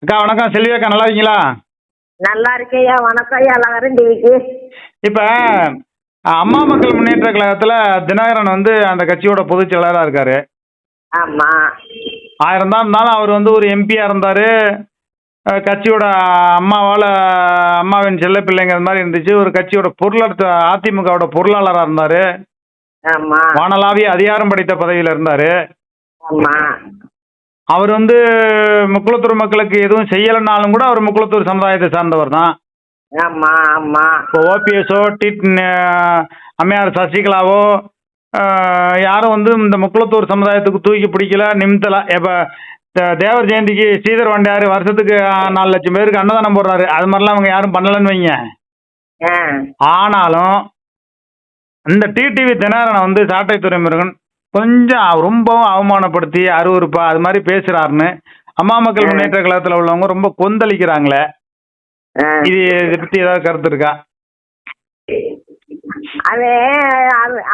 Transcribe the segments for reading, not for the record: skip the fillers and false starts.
அக்கா வணக்கம். செல்வி அக்கா நல்லா இருக்கீங்களா? நல்லா இருக்கேயா. வணக்கம் ஐயா. எல்லாரும் டிவிக்கு. இப்போ அம்மா மக்கள் முன்னேற்ற கழகத்தில் தினகரன் வந்து அந்த கட்சியோட பொதுச் செயலாளராக இருக்காரு. ஆமா. 1000 தான் இருந்தாலும் அவர் வந்து ஒரு எம்பியாக இருந்தார். கட்சியோட அம்மாவின் செல்ல பிள்ளைங்கிற மாதிரி இருந்துச்சு. ஒரு கட்சியோட பொருளாளர், அதிமுகவோட பொருளாளராக இருந்தார். ஆமா. வானளாவிய அதிகாரம் படைத்த பதவியில் இருந்தார். ஆமா. அவர் வந்து முக்குளத்தூர் மக்களுக்கு எதுவும் செய்யலைன்னாலும் கூட அவர் முக்குளத்தூர் சமுதாயத்தை சார்ந்தவர் தான். ஆமா. ஆமா. இப்போ ஓபிஎஸோ அம்மையார் சசிகலாவோ யாரும் வந்து இந்த முக்குளத்தூர் சமுதாயத்துக்கு தூக்கி பிடிக்கல, நிமித்தலை. இப்போ தேவர் ஜெயந்திக்கு ஸ்ரீதர் வண்டியார் வருஷத்துக்கு 4 லட்சம் பேருக்கு அன்னதானம் போடுறாரு. அது மாதிரிலாம் அவங்க யாரும் பண்ணலன்னு வைங்க. ஆனாலும் இந்த டிடிவி தினகரனை வந்து சாட்டை துரைமுருகன் கொஞ்சம் ரொம்பவும் அவமானப்படுத்தி அருவருப்பா அது மாதிரி பேசுறாருன்னு அம்மா மக்கள் முன்னேற்ற கழகத்தில் உள்ளவங்க ரொம்ப கொந்தளிக்கிறாங்களே. இதை பத்தி ஏதாவது கருத்து இருக்கா?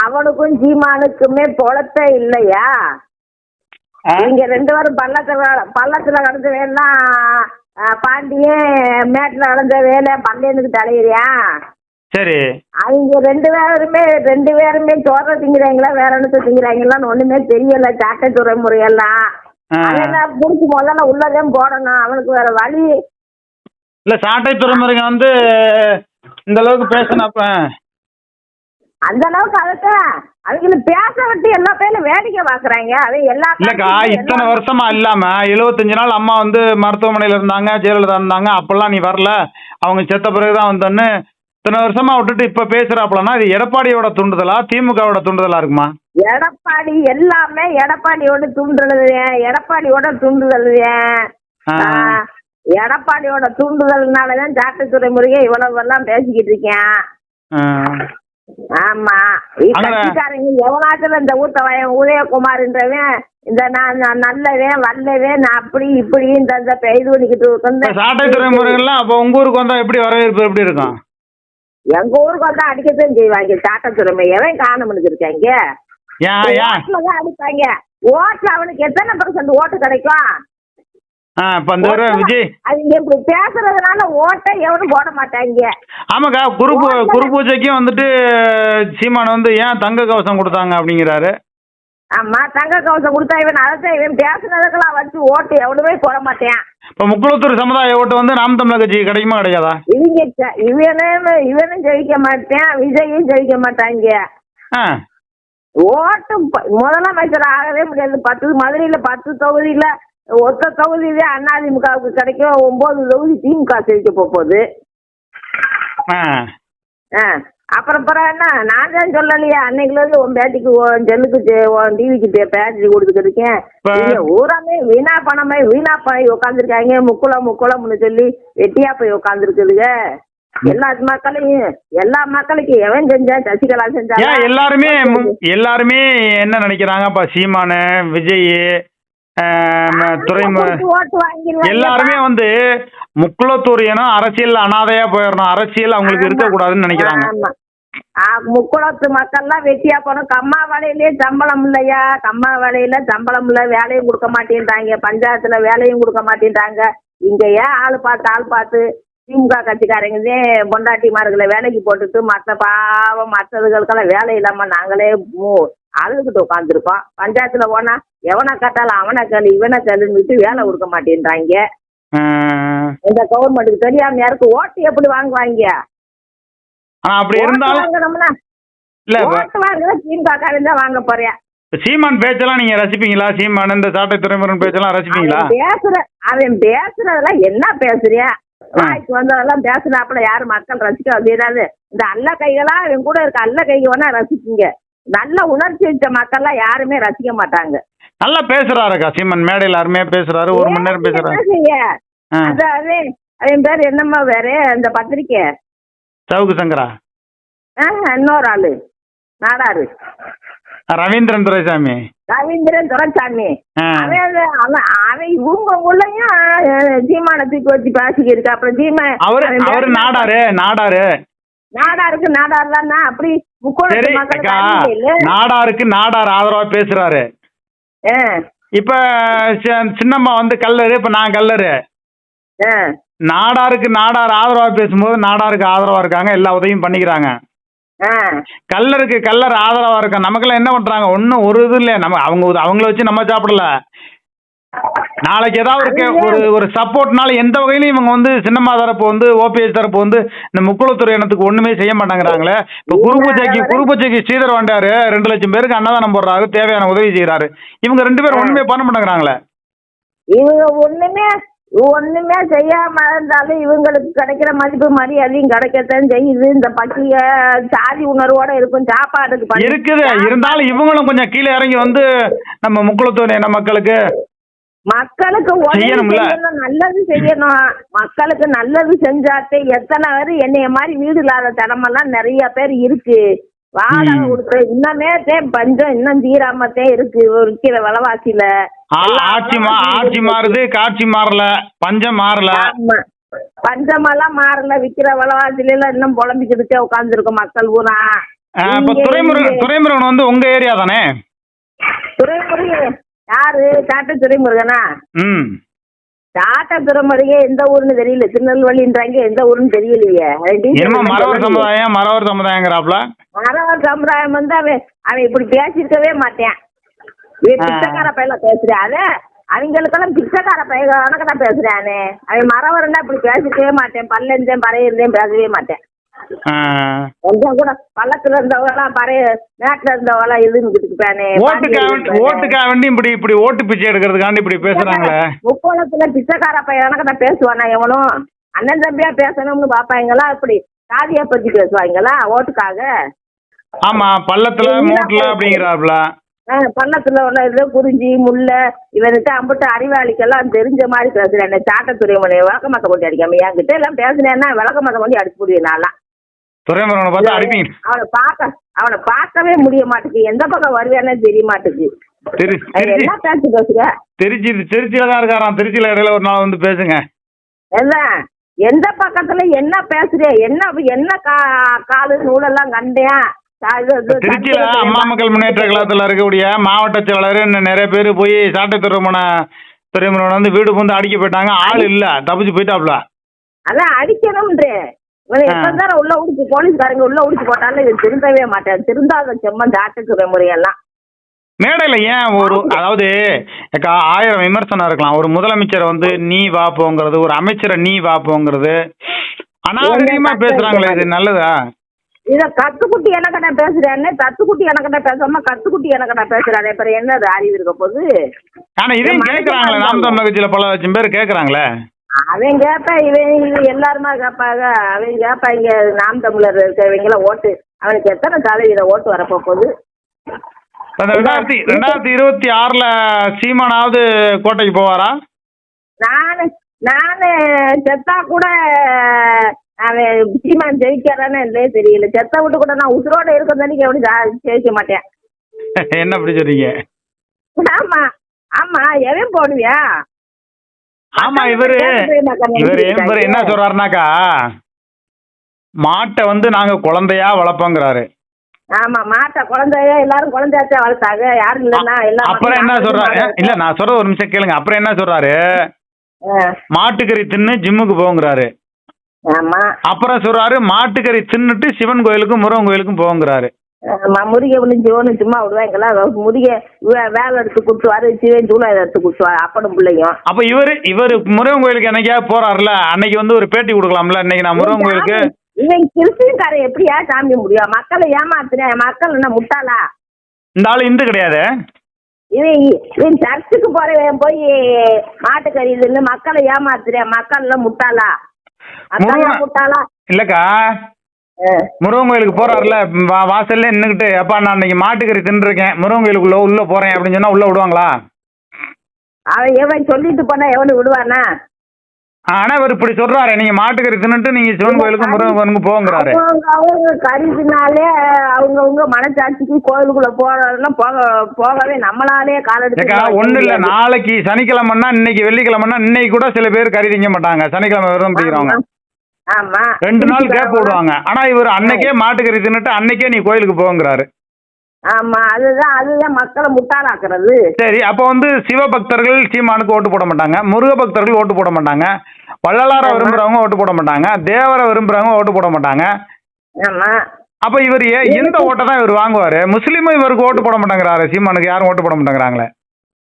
அவனுக்கும் சீமானுக்குமே பொழப்பே இல்லையா? இங்க 2 பேரும் பள்ளத்துல நடந்த வேலை, பாண்டியன் மேட்டுல நடந்த வேலை பள்ளியனுக்கு தலையிறியா? சரி. அவங்க 2 பேருமே சோற திங்கிறாங்களா வேற என்ன திங்கிறாங்களான்னு ஒண்ணுமே தெரியல. சாட்டை துறைமுறையெல்லாம் அதெல்லாம் புடிச்சு முதல்ல உள்ளதையும் போடணும். அவனுக்கு வேற வழி இல்ல. சாட்டை துறைமுருகன் வந்து இந்த அளவுக்கு பேசினப்ப அந்த அளவுக்கு அதத்தான் அவங்களுக்கு பேச விட்டு எல்லா பேரும் வேடிக்கை பாக்குறாங்க. அது எல்லா இல்லக்கா, இத்தனை வருஷமா இல்லாம 75 நாள் அம்மா வந்து மருத்துவமனையில இருந்தாங்க, ஜெயலலிதா இருந்தாங்க, அப்பெல்லாம் நீ வரல, அவங்க செத்த பிறகுதான் வந்தோன்னு இத்தனை வருஷமா விட்டுட்டு இப்ப பேசுறாப்பலன்னா இது எடப்பாடியோட தூண்டுதலா திமுகவோட தூண்டுதலா இருக்குமா? எடப்பாடி எல்லாமே எடப்பாடியோட தூண்டுதல். எடப்பாடியோட தூண்டுதல்னாலதான் சாட்டை துறைமுறையே இவ்வளவு எல்லாம் பேசிக்கிட்டு இருக்கேன். ஆமா. கட்சிக்காரங்க எவனாச்சும் இந்த உதயகுமார்ன்றவன் இந்த நான் நல்லவேன் வல்லவேன் அப்படி இப்படி இந்த இது பண்ணிக்கிட்டு சாட்டை துறைமுறைகள்லாம் அப்ப உங்க ஊருக்கு வந்தா எப்படி வரவேற்பு எப்படி இருக்கும்? எங்க ஊருக்கு வந்தா அடிக்கத்தான் செய்வாங்க. சாட்டை துறைமை எவன் காணமுன்னு இருக்காங்க. அடிப்பாங்க. ஓட்டுல அவனுக்கு எத்தனை % ஓட்டு கிடைக்கும்? அவங்க இப்படி பேசுறதுனால ஓட்டை எவனும் போட மாட்டாங்க. ஆமாக்கா, குரு பூஜைக்கும் வந்துட்டு சீமான் வந்து ஏன் தங்க கவசம் கொடுத்தாங்க அப்படிங்கிறாரு. ஆமா, தங்க கவசம் கொடுத்தா இவன் பேசுனதுக்கெல்லாம் வச்சு ஓட்டு எவனுமே போட மாட்டேன். இப்ப முக்குளத்தூர் சமுதாய ஓட்டு வந்து நாம் தமிழர் கட்சி கிடைக்குமா கிடையாதா? இவனும் ஜெயிக்க மாட்டேன், விஜயும் ஜெயிக்க மாட்டாங்க. ஓட்டு முதலமைச்சர் ஆகவே முடியாது. மதுரையில 10 தொகுதியில ஒத்த தொகுதியிலே அதிமுகவுக்கு கிடைக்கும். 9 தொகுதி திமுக ஜெயிக்க போகுது. அப்புறம் என்ன நான் தான் சொல்லலையா அன்னைக்குல இருந்து உன் பேட்டிக்கு செல்லுக்கு டிவிக்கு பேட்டி கொடுத்துட்டு இருக்கேன். ஊராமே வீணா பணம் உட்காந்துருக்காங்க. முக்குளம்னு சொல்லி வெட்டியா போய் உட்காந்துருக்குதுங்க. எல்லா மக்களுக்கும் எவன் செஞ்சா? சசிகலா செஞ்சா? எல்லாருமே என்ன நினைக்கிறாங்க? சீமான, விஜய், எல்லாருமே வந்து முக்குளத்தூர் அரசியல் அனாதையா போயிடணும், அரசியல் அவங்களுக்கு இருக்க கூடாதுன்னு நினைக்கிறாங்க. முக்குளத்து மக்கள்லாம் வெட்டியா போனோம். கம்மா வேலையிலேயே சம்பளம் இல்லையா? கம்மா வேலையில சம்பளம் இல்ல, வேலையும் கொடுக்க மாட்டேன்ட்டாங்க. பஞ்சாயத்துல வேலையும் கொடுக்க மாட்டேன்ட்டாங்க. இங்க ஏன் ஆள் பார்த்து திமுக கட்சிக்காரங்க பொண்டாட்டிமார்களை வேலைக்கு போட்டுட்டு மற்றதுகளுக்கெல்லாம் வேலை இல்லாம நாங்களே அழுதுகிட்டு உட்காந்துருக்கோம். பஞ்சாயத்துல போனா எவனை கேட்டாலும் அவனை கேளு இவனை கேளுன்னு வேலை கொடுக்க மாட்டேன்றாங்க. இந்த கவர்மெண்ட்டுக்கு தெரியாம யாருக்கு ஓட்டு எப்படி வாங்குவாங்க? அப்படி இருந்தாலும் ஓட்டு வாங்குற திமுக காரன் வாங்க போறியா? சீமான் பேச்செல்லாம் நீங்க ரசிப்பீங்களா? சீமான் இந்த சாட்டை துறைமுருகன் பேச்செல்லாம் ரசிப்பீங்களா? அவன் பேசுறதெல்லாம் என்ன பேசுறியா? வாய்க்கு வந்ததெல்லாம் பேசுறாப்புல யாரு மக்கள் ரசிக்க வேண்டியதாது? இந்த அல்ல கைகளா அவன் கூட இருக்க அல்ல கைகள் வேணா ரசிக்குங்க. நல்ல உணர்ச்சி வச்ச மக்கள்லாம் யாருமே ரசிக்க மாட்டாங்க. நல்லா பேசுறாருக்கா சீமான், மேடையில் அருமையா பேசுறாரு. 1 மணி நேரம் பேசுறாரு. அவன் பேர் என்னம்மா வேற அந்த பத்திரிக்கை சவுக்கு சங்கரா? இன்னொரு ஆளு நாடாரு ரவீந்திரன் துரைசாமி. அவன் இவங்க உள்ளயும் சீமான தூக்கி வச்சு பேசிக்கிருக்கு. அப்புறம் அவரு நாடாருக்கு நாடார் அப்படி நாடாருக்கு நாடார் ஆதரவா பேசுறாரு. இப்ப சின்னம்மா வந்து கல்லரு, இப்ப நான் கல்லரு. ஆ, நாடாருக்கு நாடார் ஆதரவா பேசும்போது நாடாருக்கு ஆதரவா இருக்காங்க, எல்லா உதவியும் பண்ணிக்கிறாங்க. ஆ. கல்லருக்கு கல்லர் ஆதரவா இருக்காங்க. நமக்கெல்லாம் என்ன பண்றாங்க? ஒன்றும் ஒரு இது இல்லை. நம்ம அவங்கள வச்சு நம்ம சாப்பிடல. நாளைக்கு ஏதாவது ஒரு ஒரு சப்போர்ட்னால எந்த வகையிலும் இவங்க வந்து சின்னம்மா தரப்பு வந்து ஓபிஎஸ் தரப்பு வந்து இந்த முக்குளத்தூர் இனத்துக்கு ஒண்ணுமே செய்ய மாட்டேங்கிறாங்களே. இப்போ குருபூஜைக்கு ஸ்ரீதர் வாண்டாரு 2 லட்சம் பேருக்கு அன்னதானம் போடுறாரு, தேவையான உதவி செய்யறாரு. இவங்க 2 பேரும் ஒண்ணுமே பண்ண மாட்டேங்கிறாங்களே. இவங்க ஒண்ணுமே செய்யாம இருந்தாலும் இவங்களுக்கு கிடைக்கிற மதிப்பு மரியாதையும் கிடைக்கத்தான் செய்யுது. இந்த பட்டிய சாதி உணர்வோட இருக்கும் சாப்பாடுக்கு இருக்குது. இருந்தாலும் இவங்களும் கொஞ்சம் கீழே இறங்கி வந்து நம்ம முக்குளத்தூர் இன மக்களுக்கு செய்யணும்ல, நல்லது செய்யணும். மக்களுக்கு நல்லது செஞ்சாத்தே எத்தனை பேர் என்னைய மாதிரி வீடு இல்லாத தனமெல்லாம் நிறைய பேர் இருக்கு. வாடகை கொடுத்து இன்னமே பஞ்சம் இன்னும் தீராமத்தே இருக்கு விற்கிற விலைவாசியில. ஆட்சி மாறுது, காட்சி மாறல, பஞ்சம் மாறல. பஞ்சமெல்லாம் மாறல, விக்கிற விலைவாசியில எல்லாம் இன்னும் புலம்பிக்கிட்டு உட்கார்ந்து மக்கள் பூரா. துரைமுருகன் வந்து உங்க ஏரியா தானே? துரைமுருகன் யாரு? சாட்ட துரைமுருகனா? சாட்ட துரைமுருகே எந்த ஊருன்னு தெரியல. திருநெல்வேலின்றாங்க, எந்த ஊருன்னு தெரியலையே. மறவர் சமுதாயங்கிறாப்ல. மறவர் சமுதாயம் வந்து அவன் இப்படி பேசிருக்கவே மாட்டேன். பிச்சைக்கார பையல பேசுறேன். அது அவங்களுக்கெல்லாம் பிச்சைக்கார பையன் கணக்கதான் பேசுறானே. அவன் மறவர்னா இப்படி பேசிக்கவே மாட்டேன். பல்லெந்தேன் பறையிருந்தேன் பேசவே மாட்டேன். கொஞ்சம் கூட பள்ளத்துல இருந்தவங்கலாம் மேட்ல இருந்தவங்கலாம் இதுன்னு ஓட்டுக்காக வேண்டி இப்படி ஓட்டு பிச்சை எடுக்கிறதுக்காண்டி இப்படி பேசுறாங்க. முக்கோணத்துல பிச்சைக்கார பையன் தான் பேசுவானா எவனும்? அண்ணன் தம்பியா பேசணும்னு பாப்பாங்களா? இப்படி சாதியை பத்தி பேசுவாங்களா ஓட்டுக்காக? ஆமா, பள்ளத்துல மூட்டுல அப்படிங்கிறாப்ல. பள்ளத்துல உள்ள இது குறிஞ்சி முல்லை இவனுக்கு அம்பிட்டு அறிவாளிக்கெல்லாம் தெரிஞ்ச மாதிரி பேசுறேன். சாட்டத்துறை விளக்கமாத்த கொண்டு அடிக்காம என்கிட்ட எல்லாம் பேசுனேன்னா விளக்கமாத்த கொண்டு அடிச்சு முடியும். நான்லாம் அவனை பார்க்கவே முடிய மாட்டேங்குது. எந்த பக்கம் வருவேன்னு தெரிய மாட்டேங்குது. என்ன பேச்சு பேசுங்க? திருச்சியில தான் இருக்காராம். திருச்சியில இடையில ஒரு நாள் வந்து பேசுங்க. எந்த பக்கத்துல என்ன பேசுறேன்? என்ன காலு நூலெல்லாம் கண்டேன். திருச்சியில அம்மா மக்கள் முன்னேற்ற கழகத்துல இருக்கக்கூடிய மாவட்ட செயலாளர் நிறைய பேர் போய் சாட்டை துறைமுருகன் வந்து வீடு வந்து அடிக்க போயிட்டாங்க. ஆள் இல்ல, தப்பிச்சு போயிட்டாப்ல. அதான் அடிக்கணும்ன்றே உள்ள உடிச்சு போலீஸ்காரங்க உள்ள உடிச்சு போட்டாலும் இது திருந்தவே மாட்டேன். திருந்தாத செம்மன் சாட்டை துறைமுறையெல்லாம் மேடையில ஏன் அதாவது 1000 விமர்சனம் இருக்கலாம். ஒரு முதலமைச்சரை வந்து நீ வாப்போங்கிறது, ஒரு அமைச்சரை நீ வாப்போங்கிறது அனாவசியமா பேசுறாங்களே. இது நல்லதா? இத கத்துக்குட்டி எனக்கு நான் பேசுறேன்னு தத்துக்குட்டி எனக்கு நான் பேசாம கத்துக்குட்டி எனக்கு நான் பேசுறேன். அப்புறம் என்ன அறிவு இருக்க போது? ஆனா இதையும் கேக்குறாங்களே, நாம் தமிழ் கட்சியில பல லட்சம் பேர் கேக்குறாங்களே. அவன் கேப்பா, இவன் எல்லாருமா கேட்பாங்க. அவன் கேட்பாங்க நாம் தமிழர் இருக்கவங்கள ஓட்டு. அவனுக்கு எத்தனை சதவீத ஓட்டு வரப்போகுது? 2026 சீமானாவது கோட்டைக்கு போவாரா? நானு செத்தா கூட அவன் சீமான் ஜெயிக்கிறான்னு இல்லையே தெரியல. செத்த விட்டு கூட நான் உசுரோட இருக்கிறதானிக்கு எப்படி ஜெயிக்க மாட்டேன். என்ன அப்படி சொல்றீங்க? ஆமா ஆமா, எவன் போடுவியா? ஆமா, இவரு என்ன சொல்றாருனாக்கா, மாட்டை வந்து நாங்க குழந்தையா வளர்ப்போங்கிறாரு. ஆமா, மாட்டை குழந்தையா எல்லாரும் குழந்தையாச்சா வளர்த்தாங்க. யாரும் இல்லன்னா எல்லாம். அப்புறம் என்ன சொல்றாரு? இல்ல நான் சொல்ற ஒரு நிமிஷம் கேளுங்க. அப்புறம் என்ன சொல்றாரு? மாட்டுக்கறி தின்னு ஜிம்முக்கு போங்கிறாரு. ஆமா, அப்புறம் சொல்றாரு மாட்டுக்கறி தின்னுட்டு சிவன் கோயிலுக்கும் முருகன் கோயிலுக்கும் போங்கிறாரு. முருகை ஜீவனு சும்மா விடுவாங்களா? முருகை வேலை எடுத்து கொடுத்துவாரு, சிவன் ஜூலை எடுத்து கொடுத்துவாரு அப்பனும் பிள்ளையும். அப்ப இவரு முருகன் கோயிலுக்கு என்னைக்கா போறாருல, அன்னைக்கு வந்து ஒரு பேட்டி கொடுக்கலாம்ல. இன்னைக்கு நான் முருகன் கோயிலுக்கு இவன் கிறிஸ்டின்காரன் எப்படியா சாமி முடியும்? மக்களை ஏமாத்துறேன். மக்கள் என்ன முட்டாளா? இந்த ஆளு இந்து கிடையாது. இவன் சர்ச்சுக்கு போறவன் போய் மாட்டுக்கறி இதுன்னு மக்களை ஏமாத்துறேன். மக்கள் எல்லாம் முட்டாளா? முட்டாளா இல்லக்கா, முருகன் கோயிலுக்கு போறாருல, வாசல்ல நின்னுகிட்டு அப்பா நான் இன்னைக்கு மாட்டுக்கறி தின்னுருக்கேன், முருகன் கோயிலுக்குள்ள உள்ள போறேன் அப்படின்னு சொன்னா உள்ள விடுவாங்களா? அவன் எவன் சொல்லிட்டு போனா எவனு விடுவானா? ஆனா இவர் இப்படி சொல்றாரு, நீங்க மாட்டுக்கறி தின்னுட்டு நீங்க சிவன் கோயிலுக்கும் முருகன் கோயிலுக்கும் போங்கிறாரு. அவங்க கறினாலே அவங்கவுங்க மனசாட்சிக்கு கோயிலுக்குள்ள போறதெல்லாம் போகவே நம்மளாலே காலெடுத்து. ஒண்ணு இல்ல, நாளைக்கு சனிக்கிழமைன்னா இன்னைக்கு வெள்ளிக்கிழமைன்னா இன்னைக்கு கூட சில பேர் கறி திங்க மாட்டாங்க. சனிக்கிழமை விரதம் பிடிக்கிறவங்க 2 நாள் கேப் போடுவாங்க. ஆனா இவர் அன்னைக்கே மாட்டுக்கறி தின்னுட்டு அன்னைக்கே நீ கோயிலுக்கு போங்கிறாரு. ஆமா, அதுதான் மக்களை முட்டாளாக்குறது. சரி, அப்ப வந்து சிவபக்தர்கள் சீமானுக்கு ஓட்டு போட மாட்டாங்க, முருக பக்தர்கள் ஓட்டு போட மாட்டாங்க. வள்ளலார ஆமா விரும்புறவங்க ஓட்டு போட மாட்டாங்க, தேவரை விரும்புறவங்க ஓட்டு போட மாட்டாங்க. ஆமா. அப்ப இவர் எந்த எனக்கு ஓட்டை தான் இவர் வாங்குவாரு? முஸ்லீமும் இவருக்கு ஓட்டு போட மாட்டேங்கிறாரு, சீமானுக்கு யாரும் ஓட்டு போட மாட்டேங்கிறாங்களே.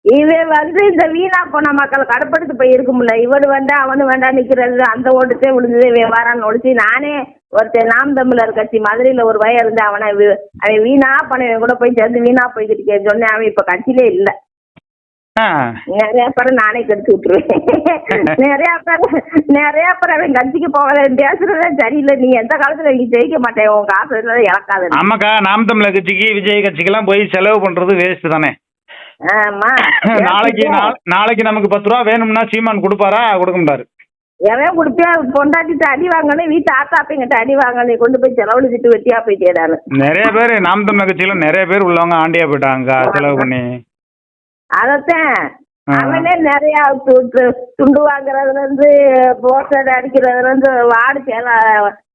இந்த வீணா போன மக்கள் கடுப்படுத்து போய் இருக்கும்ல, இவனு வேண்டாம் அவனு வேண்டாம் நிக்கிறது, அந்த ஓட்டுத்தே விழுந்தது வரான்னு ஒழிச்சு. நானே ஒருத்தர் நாம் தமிழர் கட்சி மதுரையில ஒரு பையன் இருந்து அவன் வீணா பண்ணவன் கூட போய் சேர்ந்து வீணா போய்கிட்டு சொன்னேன். அவன் இப்ப கட்சியிலே இல்ல. நிறைய பேரை நானே கெடுத்து விட்டுருவேன். நிறைய பேர் அவன் கட்சிக்கு போகல, பேசுறதே சரியில்லை. நீ எந்த காலத்துல நீ ஜெயிக்க மாட்டேன், உன் காசு இழக்காது. ஆமாக்கா, நாம் தமிழர் கட்சிக்கு விஜய் கட்சிக்கெல்லாம் போய் செலவு பண்றது வேஸ்ட் தானே. ஆமா. நாளைக்கு நமக்கு 10 ரூபா வேணும்னா சீமான் கொடுப்பாரா? கொடுக்க மாட்டாரு. எவன் குடிப்பியா பொண்டாட்டிட்டு அடி வாங்கணும், வீட்டு ஆத்தாப்பிங்கிட்ட அடி வாங்கணும், கொண்டு போய் செலவழிச்சிட்டு வெட்டியா போயிட்டேடானு. நிறைய பேர் நாம் தமிழர் கட்சியில நிறைய பேர் உள்ளவங்க ஆண்டியா போயிட்டாங்க செலவு பண்ணி. அதத்தான் அவனே நிறைய துண்டு வாங்குறதுல இருந்து போஸ்டர் அடிக்கிறதுல இருந்து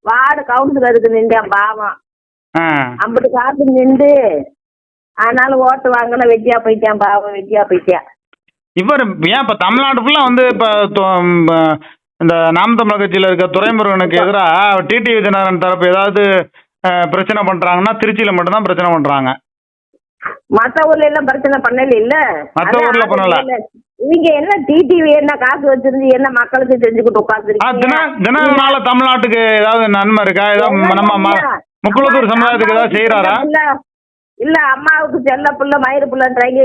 வார்டு கவுன்சிலருக்கு நின்றான் பாவம். ஐம்பது காசு நின்று அதனால ஓட்டு வாங்கல, வெட்டியா போயிட்டான் பாவம், வெட்டியா போயிட்டான். இவர் ஏன் இப்ப தமிழ்நாடு ஃபுல்லா வந்து இப்ப இந்த நாம் தமிழர் கட்சியில இருக்க துரைமுருகனுக்கு எதிராக டிடிவி தினகரன் தரப்பு ஏதாவது பிரச்சனை பண்றாங்கன்னா திருச்சியில மட்டும்தான் பிரச்சனை பண்றாங்க. மத்த ஊர்ல எல்லாம் பிரச்சனை பண்ணல. இல்ல மத்த ஊர்ல பண்ணல. இவங்க என்ன டிடிவி என்ன காசு வச்சிருந்து என்ன மக்களுக்கு செஞ்சுக்கிட்டு உட்காந்துருக்கீங்க? தினகரனால தமிழ்நாட்டுக்கு ஏதாவது நன்மை இருக்கா? ஏதாவது நம்ம முக்குளத்தூர் சமுதாயத்துக்கு ஏதாவது செய்யறாரா? இல்ல அம்மாவுக்கு செல்ல புள்ள மயிறு புள்ளன்றாங்க.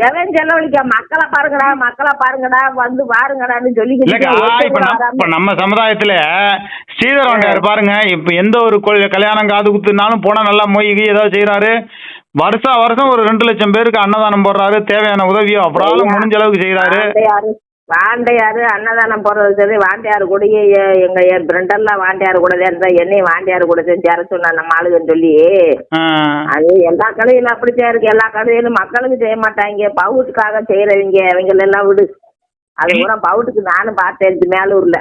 எவன் செலவழிக்க மக்களை பாருங்கடா வந்து பாருங்கடான்னு சொல்லிக்கிட்டு. நம்ம சமுதாயத்துல ஸ்ரீதர் வண்டாரு பாருங்க, இப்ப எந்த ஒரு கல்யாணம் காது குத்துனாலும் போனா நல்லா மொய் ஏதாவது செய்யறாரு. வருஷம் ஒரு 2 லட்சம் பேருக்கு அன்னதானம் போடுறாரு. தேவையான உதவியோ அப்புறம் முடிஞ்ச அளவுக்கு செய்யறாரு. வாண்டையாரு அன்னதானம் போடுறது சரி. வாண்டையாரு கூட என் ஃப்ரெண்டெல்லாம் வாண்டையாரு கூட இருந்தா என்னையும் வாண்டையாரு கூட சேர சொன்னா நம்ம ஆளுகன்னு சொல்லி. அது எல்லா கடையிலும் அப்படித்தான் இருக்கு. எல்லா கடையிலும் மக்களுக்கு செய்ய மாட்டாங்க, பவுட்டுக்காக செய்யறவங்க அவங்க எல்லாம் விடு. அது கூட பவுட்டுக்கு நானும் பார்த்தேன் மேலூர்ல.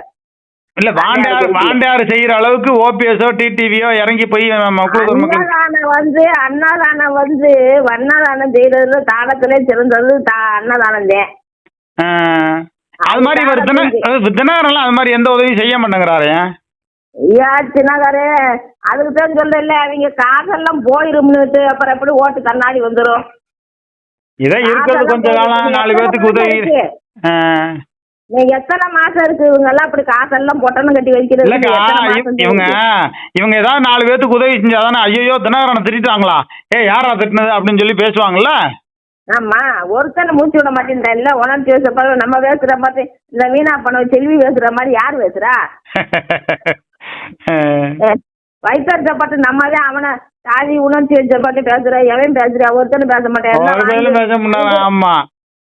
இல்ல வாண்டையாரு செய்யற அளவுக்கு ஓபிஎஸ்ஓ டிடிவியோ இறங்கி போய் அன்னதானம் வண்ணாதானம் செய்யறதுல தானத்திலே சிறந்தது அன்னதானம் தான். அது மாதிரி தினகரன் அது மாதிரி எந்த உதவியும் செய்ய மாட்டேங்கிறாரு. தினகரே அதுக்கு தான் சொல்ல, அவங்க காசெல்லாம் போயிரும்னுட்டு அப்புறம் எப்படி ஓட்டு கண்ணாடி வந்துடும். இதை இருக்கிறது கொஞ்சம் காலம் 4 பேருக்கு உதவி. எத்தனை மாசம் இருக்கு இவங்க எல்லாம் அப்படி காசெல்லாம் பொட்டணும் கட்டி வைக்கிறது? இவங்க ஏதாவது 4 பேருக்கு உதவி செஞ்சாதானே ஐயோ தினகரனை திட்டாங்களா, யாரா திட்டினது அப்படின்னு சொல்லி பேசுவாங்கல்ல. ஆமா, ஒருத்தனை மூச்சு விட மாட்டேன். இல்ல உணர்ச்சி வச்ச நம்ம பேசுற மாதிரி இந்த வீணா பண்ண செல்வி பேசுற மாதிரி யாரு பேசுறா? வயிற்று நம்ம தான் அவனை சாதி உணர்ச்சி வச்ச பாட்டு பேசுற. எவன் பேசுற? ஒருத்தனை பேச மாட்டேன். ஆமா,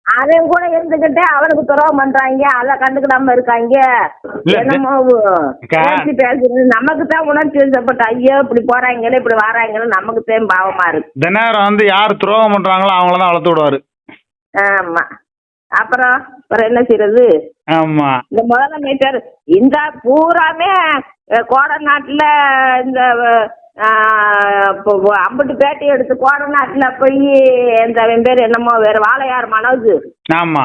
அவன் கூட இருந்துகிட்டே அவனுக்கு துரோகம் பண்றாங்க, அதை கண்டுக்கிடாம இருக்காங்க. என்னமோ பேசுறது நமக்கு தான் உணர்ச்சி வச்சப்பட்ட ஐயோ இப்படி போறாங்களே இப்படி வராங்களே நமக்கு தான் பாவமா இருக்கு. தினகரன் வந்து யார் துரோகம் பண்றாங்களோ அவங்களதான் வளர்த்து விடுவாரு. ஆமா, அப்புறம் என்ன செய்யறது? ஆமா, இந்த முதலமைச்சர் இந்த பூராமே கோடநாட்டுல இந்த அம்பட்டு பேட்டி எடுத்து கோடநாட்டுல போய் இந்த பேர் என்னமோ வேற வாழையார் மனோஜ். ஆமா,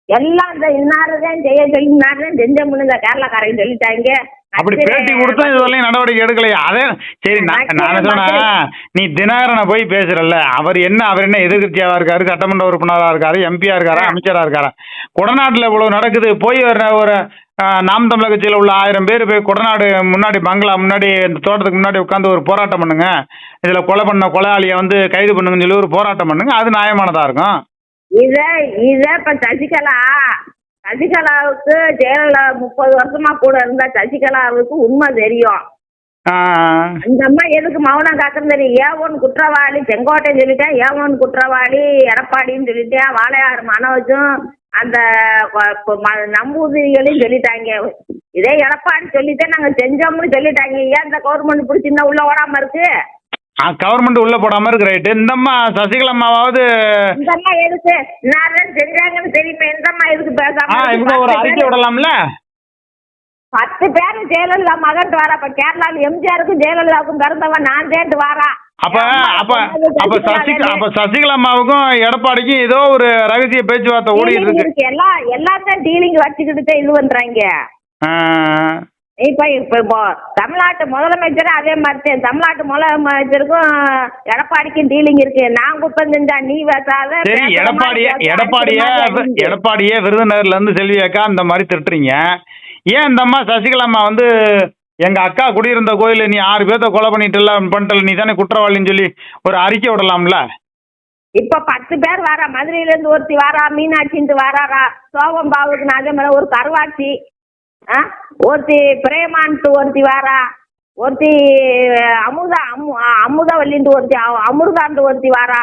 எல்லாம் இந்த இன்னாரதான் செய்ய சொல்லி இன்னாரதான் செஞ்ச முடிஞ்ச கேரளாக்காரங்க சொல்லிட்டாங்க. அப்படி பேட்டி கொடுத்தா இதுவரையும் நடவடிக்கை எடுக்கலையா? அதே சரி, நான் சொன்னேன் நீ தினகரனை போய் பேசுறல்ல, அவர் என்ன எதிர்கட்சியாவா இருக்காரு, சட்டமன்ற உறுப்பினரா இருக்காரு, எம்பியா இருக்காரா, அமைச்சரா இருக்காரா? கொடநாட்டுல இவ்வளவு நடக்குது, போய் ஒரு நாம் தமிழர் கட்சியில உள்ள 1000 பேர் போய் கொடநாடு முன்னாடி பங்களா முன்னாடி இந்த தோட்டத்துக்கு முன்னாடி உட்காந்து ஒரு போராட்டம் பண்ணுங்க, இதுல கொலை பண்ண கொலையாளியை வந்து கைது பண்ணுங்கன்னு சொல்லி ஒரு போராட்டம் பண்ணுங்க, அது நியாயமானதா இருக்கும். இத இப்ப சசிகலாவுக்கு ஜெயலலிதா 30 வருஷமா கூட இருந்தா சசிகலாவுக்கு உண்மை தெரியும். இந்த அம்மா எதுக்கு மௌனம் காக்குறது தெரியும். ஏவன் குற்றவாளி செங்கோட்டை சொல்லிட்டேன், ஏவன் குற்றவாளி எடப்பாடின்னு சொல்லிட்டேன், வாழையார் மனோஜும் அந்த நம்பூதிரிகளையும் சொல்லிட்டாங்க. இதே எடப்பாடி சொல்லிட்டேன் நாங்க செஞ்சோம்னு சொல்லிட்டாங்க. ஏன் இந்த கவர்மெண்ட் பிடிச்சிருந்தா உள்ள ஓடாம இருக்கு? கவர்மெண்ட் உள்ள போடாம இருக்கு. ரைட்டு. இந்த அம்மா சசிகலா அம்மாவது இந்த அம்மா எதுக்கு செஞ்சாங்கன்னு தெரியுமா? இந்த அம்மா எதுக்கு பேசாம ஒரு அறிக்கை விடலாம்ல? 10 பேரும் ஜெயலலிதா மகன் வாரா. இப்ப கேரளாவில் எம்ஜிஆருக்கும் ஜெயலலிதாவுக்கும் பிறந்தவன் நான் சேர்ந்து வாரா. அப்ப அப்ப அப்ப சசிகலா அம்மாவுக்கும் எடப்பாடிக்கும் ஏதோ ஒரு ரகசிய பேச்சுவார்த்தை ஓடிட்டு இருக்கு. எல்லாத்தையும் டீலிங் வச்சுக்கிட்டு இது பண்றாங்க. இப்போ தமிழ்நாட்டு முதலமைச்சரும் அதே மாதிரி தமிழ்நாட்டு முதலமைச்சருக்கும் எடப்பாடிக்கும் டீலிங் இருக்கு. நான் குப்பம் செஞ்சா நீ பேசாத. சரி, எடப்பாடியே விருதுநகர்ல இருந்து செல்வி அக்கா இந்த மாதிரி திட்டுறீங்க. ஏன் இந்த அம்மா சசிகலா அம்மா வந்து எங்க அக்கா குடியிருந்த கோயில நீ 6 பேர்த்த கொலை பண்ணிட்டல நீ தானே குற்றவாளின்னு சொல்லி ஒரு அறிக்கை விடலாம்ல? இப்ப 10 பேர் வாரா, மதுரையில இருந்து ஒருத்தி வாரா, மீனாட்சின்ட்டு வாராரா, சோகம்பாவுக்கு அதே மாதிரி ஒரு கருவாச்சி, ஒருத்தி பிரேமான்ட்டு ஒருத்தி வாரா, ஒருத்தி அமுதவல்லின்ட்டு ஒருத்தி, அமுருகான்ட்டு ஒருத்தி வாரா,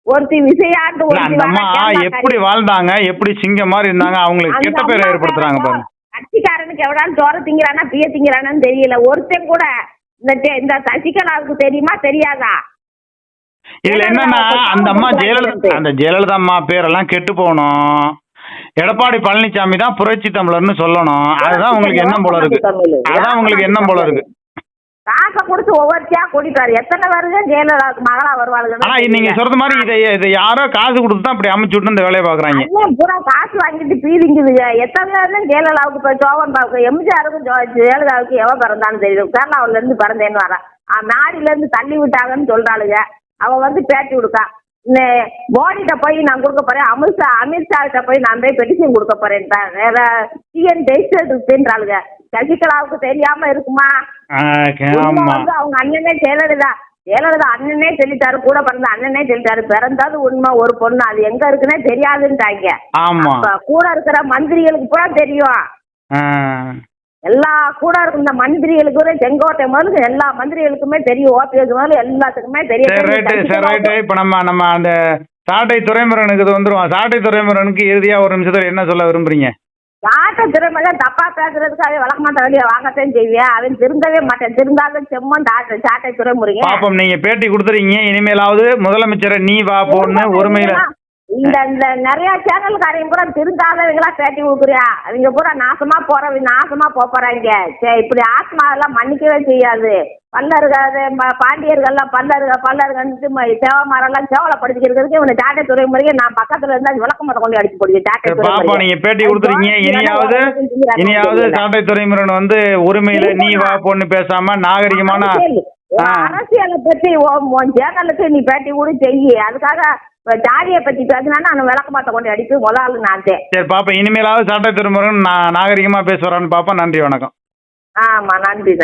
ஒருத்தி விசையான்ட்டு ஒருத்தி வாரா. எப்படி வாழ்ந்தாங்க, எப்படி சிங்கம் மாதிரி இருந்தாங்க, அவங்களுக்கு கெட்ட பேரை ஏற்படுத்துறாங்க பாருங்க. கட்சிக்காரனுக்கு எவ்வளவு சோற திங்கிறானா பிய திங்கிறானு தெரியல. ஒருத்தன் கூட இந்த சசிகலாவுக்கு தெரியுமா தெரியாதா? இதுல என்னன்னா அந்த அம்மா ஜெயலலிதா அம்மா பேரெல்லாம் கெட்டு போகணும். எடப்பாடி பழனிசாமி தான் புரட்சி தமிழர்னு சொல்லணும். அதுதான் உங்களுக்கு எண்ணம் போல இருக்கு. அதான் உங்களுக்கு எண்ணம் போல இருக்கு. காசை கொடுத்து ஒவ்வொருத்தியா கூட்டிட்டாரு. எத்தனை வருது ஜெயலலிதாவுக்கு மகளா வருவாளுங்க. ஆனா நீங்க சொல்ற மாதிரி இதை யாரோ காசு கொடுத்து தான் அப்படி அமைச்சு விட்டு இந்த வேலையை பாக்குறாங்க. பூரா காசு வாங்கிட்டு பீதிங்குதுங்க. எத்தனை பேர் ஜெயலலிதாவுக்கு இப்போ சோகன்பாவுக்கு, எம்ஜிஆருக்கும் ஜெயலலிதாவுக்கு எவன் பிறந்தான்னு தெரியும். கேரளாவில இருந்து பிறந்தேன்னு வரா, நாடில இருந்து தள்ளி விட்டாங்கன்னு சொல்றாளுங்க. அவ வந்து பேட்டி கொடுக்கா. மோடிட்ட போய் நான் கொடுக்க போறேன், அமித்ஷா கிட்ட போய் நான் போய் பெட்டிஷன் கொடுக்க போறேன். வேற டிஎன் ஜெயிச்சிருக்குன்றாளுங்க. சசிகலாவுக்கு தெரியாம இருக்குமா? வந்து அவங்க அண்ணனே ஜெயலலிதா அண்ணனே சொல்லிட்டாரு, கூட பிறந்த அண்ணனே சொல்லிட்டாரு, பிறந்தாது உண்மை ஒரு பொண்ணு, அது எங்க இருக்குன்னே தெரியாதுன்ட்டாங்க. கூட இருக்கிற மந்திரிகளுக்கு கூட தெரியும். எல்லா கூட இருக்கும் இந்த மந்திரிகளுக்கு, செங்கோட்டை முதல்ல எல்லா மந்திரிகளுக்குமே தெரியும். ஓபிஎஸ் முதல்ல எல்லாத்துக்குமே தெரியும். இப்ப நம்ம அந்த சாட்டை துரைமுருகனுக்கு வந்துருவோம். சாட்டை துரைமுருகனுக்கு இறுதியா ஒரு நிமிஷத்துல என்ன சொல்ல விரும்புறீங்க? சாட்டை துரைமுருகன் தப்பா பேசுறதுக்கு அவன் வழக்கமாட்ட வெளியே வாங்கத்தான் செய்வேன். அவன் திருந்தவே மாட்டேன். திருந்தாத செம்மன் சாட்டை துரைமுருகன். பாப்போம், நீங்க பேட்டி கொடுத்துறீங்க. இனிமேலாவது முதலமைச்சரை நீ வா போன்னு ஒருமையில இந்த நிறைய சேனல்காரையும் பூரா திருந்தாதவங்களா பேட்டி கொடுக்குறியா? அவங்க பூரா நாசமா போறாங்க. இப்படி ஆத்மா எல்லாம் மன்னிக்கவே செய்யாது. பாண்டியர்கள்லாம் பல்லருகன்ட்டு சேவமாரெல்லாம் சேவலைப்படுத்திக்கிறதுக்கு இவனை சாட்டை துறைமுறைக்கு நான் பக்கத்துல இருந்தா விளக்கமாட்ட கொண்டு அடிச்சு போடுவேன். நீங்க பேட்டி கொடுத்துருக்கீங்க. இனியாவது சாட்டை துறைமுருகன் வந்து உரிமையில நீ வா பொண்ணு பேசாம நாகரிகமான அரசியலை பத்தி சேனலுக்கு நீ பேட்டி கூட செய்யி. அதுக்காக ஜாதியை பத்தி பேசினா நான் விளக்கமாட்ட கொண்டு அடிச்சு முதலாளு நான். சரி பாப்பா, இனிமேலாவது சாட்டை துறைமுருகன் நாகரிகமா பேசுறான்னு பாப்பா. நன்றி, வணக்கம். ஆமா, நன்றி.